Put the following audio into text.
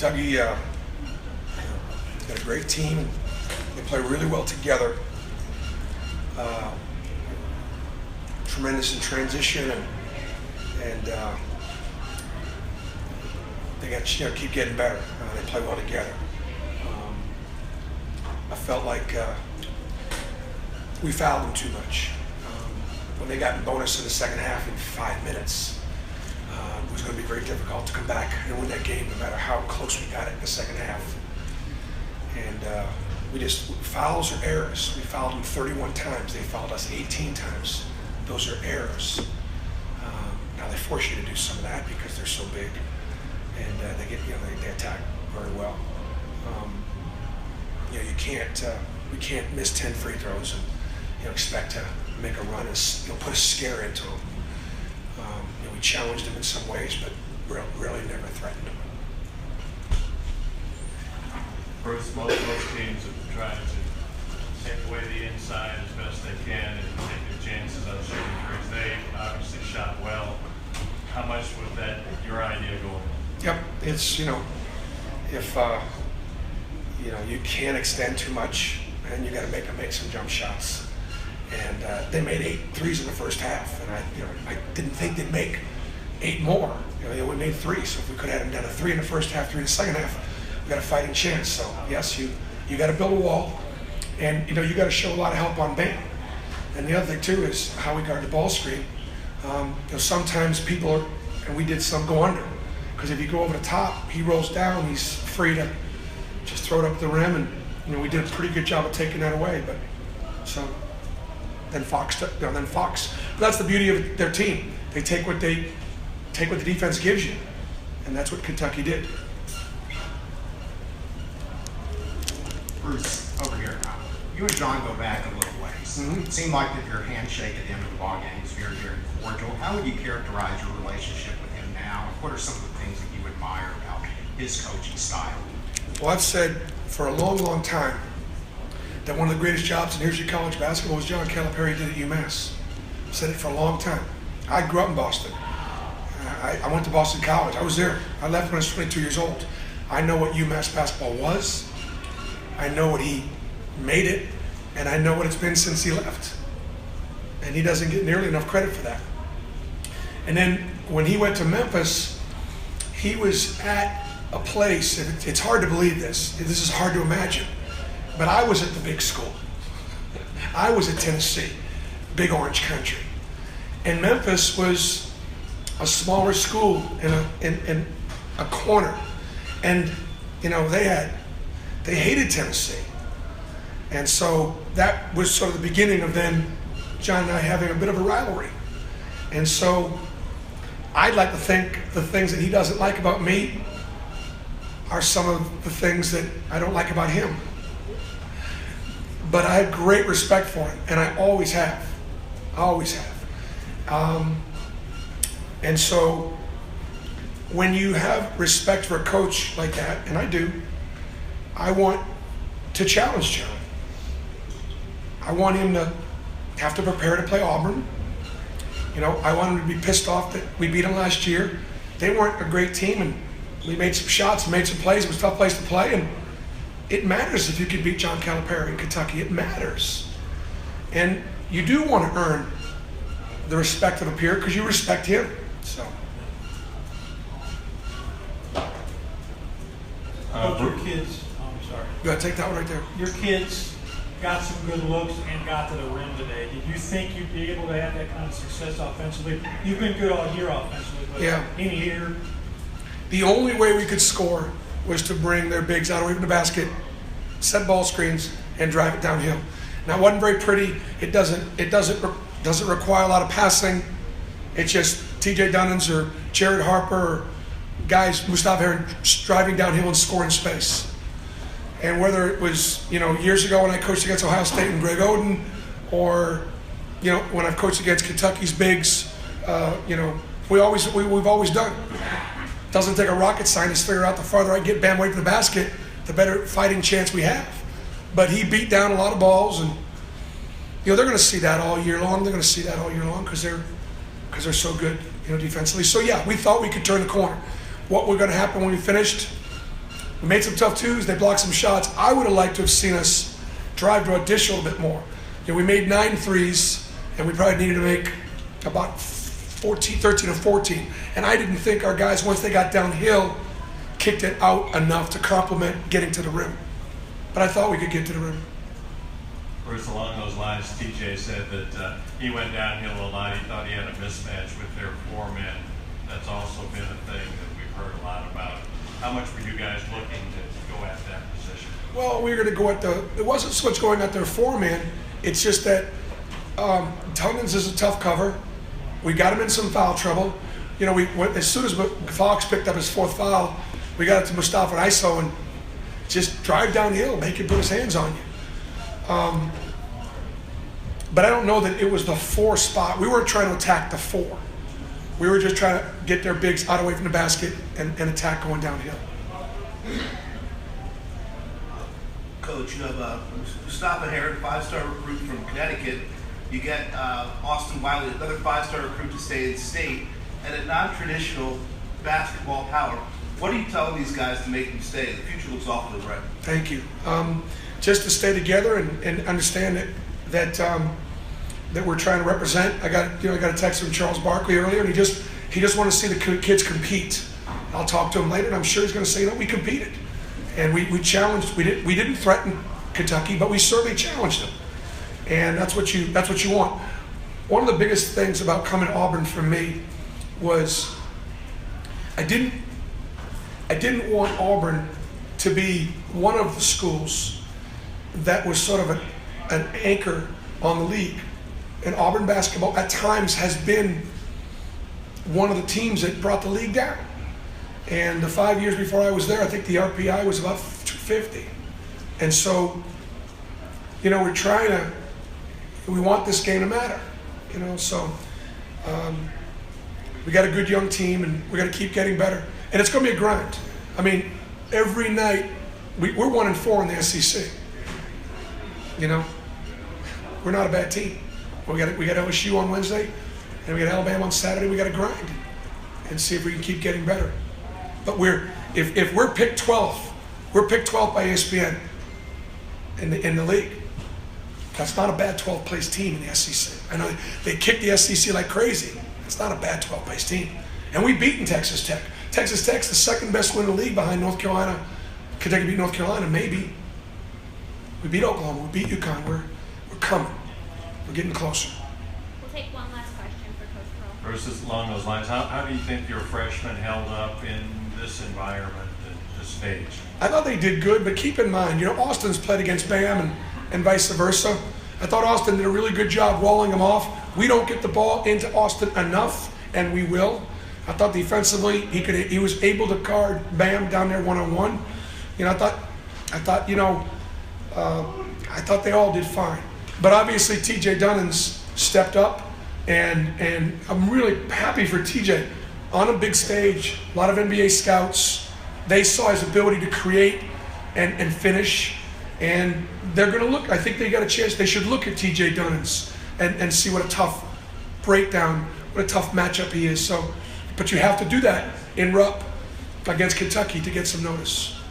Kentucky got a great team. They play really well together. Tremendous in transition, and they got keep getting better. They play well together. I felt like we fouled them too much. When they got in bonus in the second half in 5 minutes, it was going to be very difficult to come back and win that game, no matter how close we got it in the second half. And fouls or errors. We fouled them 31 times. They fouled us 18 times. Those are errors. Now they force you to do some of that because they're so big, and they attack very well. We can't miss 10 free throws and expect to make a run and put a scare into them. We challenged them in some ways, but really never threatened them. Bruce, most teams have tried to take away the inside as best they can and take their chances on shooting threes. They obviously shot well. How much was that your idea going? Yep, it's if you can't extend too much, and you got to make some jump shots. And they made 8 threes in the first half, and I didn't think they'd make 8 more. They only made 3, so if we could have had them down to 3 in the first half, 3 in the second half, we got a fighting chance. So yes, you got to build a wall, and you got to show a lot of help on Bam. And the other thing too is how we guard the ball screen. Sometimes people and we did some go under, because if you go over the top, he rolls down, he's free to just throw it up the rim, and we did a pretty good job of taking that away. But so then Fox. But that's the beauty of their team. They take what the defense gives you, and that's what Kentucky did. Bruce, over here. You and John go back a little ways. Mm-hmm. It seemed like that your handshake at the end of the ball game was very, very cordial. How would you characterize your relationship with him now? And what are some of the things that you admire about his coaching style? Well, I've said for a long, long time that one of the greatest jobs in history of college basketball was John Calipari did at UMass. I've said it for a long time. I grew up in Boston. I went to Boston College. I was there. I left when I was 22 years old. I know what UMass basketball was. I know what he made it, and I know what it's been since he left. And he doesn't get nearly enough credit for that. And then when he went to Memphis, he was at a place, and it's hard to believe this. This is hard to imagine. But I was at the big school. I was at Tennessee, big orange country. And Memphis was a smaller school in a corner. And, they hated Tennessee. And so that was sort of the beginning of then John and I having a bit of a rivalry. And so I'd like to think the things that he doesn't like about me are some of the things that I don't like about him. But I have great respect for him, and I always have. And so when you have respect for a coach like that, and I do, I want to challenge John. I want him to have to prepare to play Auburn. I want him to be pissed off that we beat them last year. They weren't a great team, and we made some shots, made some plays. It was a tough place to play, and it matters if you can beat John Calipari in Kentucky. It matters. And you do want to earn the respect of a peer because you respect him. So. Your kids, I'm sorry. You gotta take that one right there. Your kids got some good looks and got to the rim today. Did you think you'd be able to have that kind of success offensively? You've been good all year offensively, but in here. The only way we could score was to bring their bigs out away from the basket, set ball screens, and drive it downhill. Now, it wasn't very pretty. It doesn't require a lot of passing. It's just T.J. Dunnins or Jared Harper or guys, Mustafa Heron, driving downhill and scoring space. And whether it was, years ago when I coached against Ohio State and Greg Oden, or, when I've coached against Kentucky's bigs, we've always done. Doesn't take a rocket scientist to figure out the farther I get Bam away from the basket, the better fighting chance we have. But he beat down a lot of balls, and they're going to see that all year long. They're going to see that all year long because they're so good, defensively. So yeah, we thought we could turn the corner. What was going to happen when we finished? We made some tough twos. They blocked some shots. I would have liked to have seen us drive to our dish a little bit more. We made 9 threes, and we probably needed to make about 13 or 14. And I didn't think our guys, once they got downhill, kicked it out enough to complement getting to the rim. But I thought we could get to the rim. Bruce, along those lines, TJ said that he went downhill a lot. He thought he had a mismatch with their 4 men. That's also been a thing that we've heard a lot about. How much were you guys looking to go at that position? Well, we were going to go at it wasn't so much going at their 4-man. It's just that Tuggins is a tough cover. We got him in some foul trouble. As soon as Fox picked up his 4th foul, we got it to Mustafa and ISO and just drive downhill, make him put his hands on you. But I don't know that it was the 4 spot. We weren't trying to attack the 4. We were just trying to get their bigs out away from the basket and attack going downhill. Coach, you have Mustafa Herod, 5-star recruit from Connecticut. You get Austin Wiley, another 5-star recruit to stay in state, and a non-traditional basketball power. What are you telling these guys to make them stay? The future looks awfully bright. Thank you. Just to stay together and understand that we're trying to represent. I got a text from Charles Barkley earlier, and he just wanted to see the kids compete. I'll talk to him later, and I'm sure he's going to say, we competed, and we challenged. We didn't threaten Kentucky, but we certainly challenged them, and that's what you want. One of the biggest things about coming to Auburn for me was I didn't want Auburn to be one of the schools that was sort of an anchor on the league. And Auburn basketball at times has been one of the teams that brought the league down. And the 5 years before I was there, I think the RPI was about 250. And so, we want this game to matter. So we got a good young team, and we got to keep getting better. And it's going to be a grind. I mean, every night, we're 1-4 in the SEC. We're not a bad team. We got LSU on Wednesday, and we got Alabama on Saturday. We got to grind and see if we can keep getting better. But if we're picked 12th, we're picked 12th by ESPN in the league. That's not a bad 12th place team in the SEC. I know they kick the SEC like crazy. It's not a bad 12th place team. And we've beaten Texas Tech. Texas Tech's the 2nd best win in the league behind North Carolina. Kentucky beat North Carolina, maybe. We beat Oklahoma. We beat UConn. We're coming. We're getting closer. We'll take one last question for Coach Pearl. Bruce, along those lines, how do you think your freshmen held up in this environment at this stage? I thought they did good, but keep in mind, Austin's played against Bam and vice versa. I thought Austin did a really good job walling them off. We don't get the ball into Austin enough, and we will. I thought defensively he was able to guard Bam down there one-on-one. I thought they all did fine. But obviously TJ Dunnins stepped up, and I'm really happy for TJ. On a big stage, a lot of NBA scouts, they saw his ability to create and finish, and they're going to look. I think they got a chance. They should look at TJ Dunnins and see what a tough breakdown, what a tough matchup he is. But you have to do that in Rupp against Kentucky to get some notice.